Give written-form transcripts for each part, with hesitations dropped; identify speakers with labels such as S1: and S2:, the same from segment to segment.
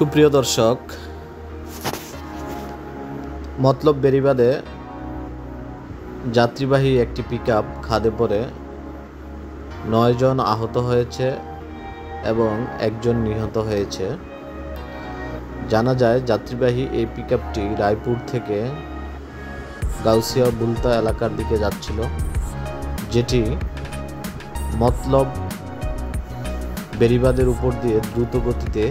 S1: সুপ্রিয় দর্শক, মতলব বেড়িবাঁধে যাত্রীবাহী একটি পিকআপ খাদে পড়ে 9 জন আহত হয়েছে এবং 1 জন নিহত হয়েছে। জানা যায়, যাত্রীবাহী এই পিকআপটি রায়পুর থেকে গাউসিয়া বুলতা এলাকার দিকে যাচ্ছিল, যেটি মতলব বেড়িবাঁধের উপর দিয়ে দ্রুত গতিতে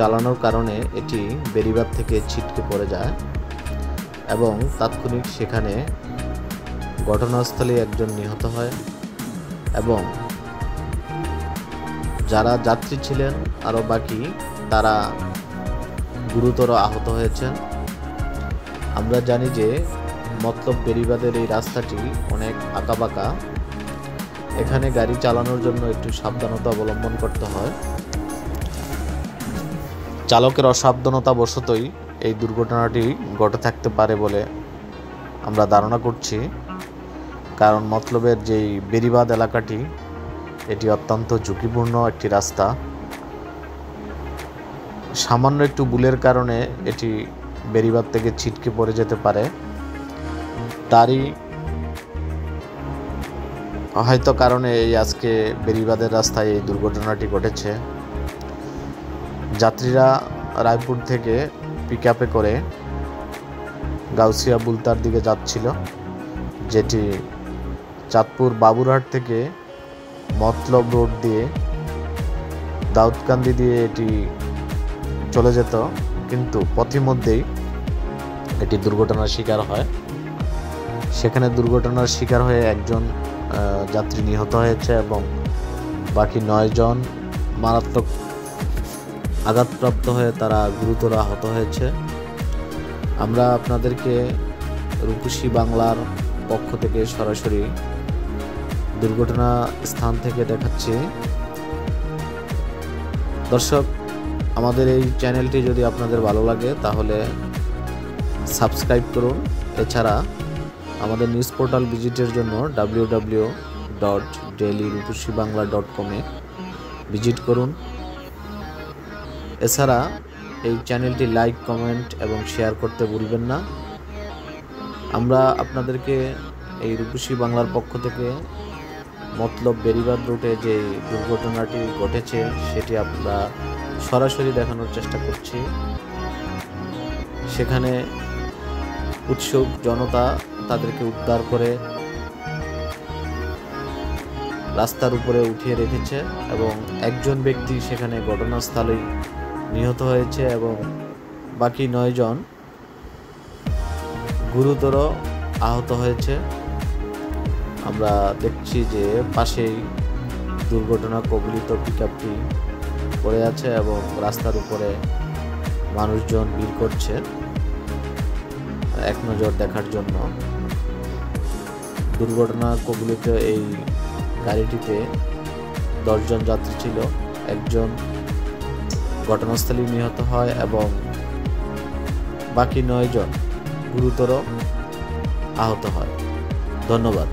S1: চালানোর কারণে এটি বেড়িবাঁধ থেকে ছিটকে পড়ে যায় এবং তাৎক্ষণিক সেখানে ঘটনাস্থলে 1 জন নিহত হয় এবং যারা যাত্রী ছিলেন আরও বাকি তারা গুরুতর আহত হয়েছেন। আমরা জানি যে মতলব বেড়িবাঁধের এই রাস্তাটি অনেক আঁকাবাঁকা, এখানে গাড়ি চালানোর জন্য একটু সাবধানতা অবলম্বন করতে হয়। চালকের অসাবধানতা বশতই এই দুর্ঘটনাটি ঘটে থাকতে পারে বলে আমরা ধারণা করছি, কারণ মতলবের যেই বেড়িবাঁধ এলাকাটি এটি অত্যন্ত ঝুঁকিপূর্ণ একটি রাস্তা। সামান্য একটু ভুলের কারণে এটি বেড়িবাঁধ থেকে ছিটকে পড়ে যেতে পারে, তারই হয়তো কারণে এই আজকে বেড়িবাঁধের রাস্তায় এই দুর্ঘটনাটি ঘটেছে। যাত্রীরা রায়পুর থেকে পিকআপে করে গাউসিয়া বুলতার দিকে যাচ্ছিল, যেটি চাঁদপুর বাবুরহাট থেকে মতলব রোড দিয়ে দাউদকান্দি দিয়ে এটি চলে যেত, কিন্তু পথিমধ্যেই এটি দুর্ঘটনার শিকার হয়। সেখানে দুর্ঘটনার শিকার হয়ে 1 জন যাত্রী নিহত হয়েছে এবং বাকি 9 জন মারাত্মক আঘাতপ্রাপ্ত হয়ে তারা গুরুতর আহত হয়েছে। আমরা আপনাদেরকে রূপসী বাংলার পক্ষ থেকে সরাসরি দুর্ঘটনা স্থান থেকে দেখাচ্ছি। দর্শক, আমাদের এই চ্যানেলটি যদি আপনাদের ভালো লাগে তাহলে সাবস্ক্রাইব করুন। এছাড়া আমাদের নিউজ পোর্টাল ভিজিটের জন্য www.dailyrupsibangla.com ভিজিট করুন। এছাড়া এই চ্যানেলটি লাইক, কমেন্ট এবং শেয়ার করতে ভুলবেন না। আমরা আপনাদেরকে এই রূপসী বাংলার পক্ষ থেকে মতলব বেড়িবাঁধ রুটে যে দুর্ঘটনাটি ঘটেছে সেটি আমরা সরাসরি দেখানোর চেষ্টা করছি। সেখানে উৎসুক জনতা তাদেরকে উদ্ধার করে রাস্তার উপরে উঠিয়ে রেখেছে এবং 1 জন ব্যক্তি সেখানে ঘটনাস্থলেই নিহত হয়েছে এবং বাকি 9 জন গুরুতর আহত হয়েছে। আমরা দেখছি যে পাশেই দুর্ঘটনা কবলিত পিকআপটি পড়ে আছে এবং রাস্তার উপরে মানুষজন ভিড় করছে এক নজর দেখার জন্য। দুর্ঘটনা কবলিত এই গাড়িটিতে 10 জন যাত্রী ছিল, 1 জন ঘটনাস্থলে নিহত হয় এবং বাকি 9 জন গুরুতর আহত হয়। ধন্যবাদ।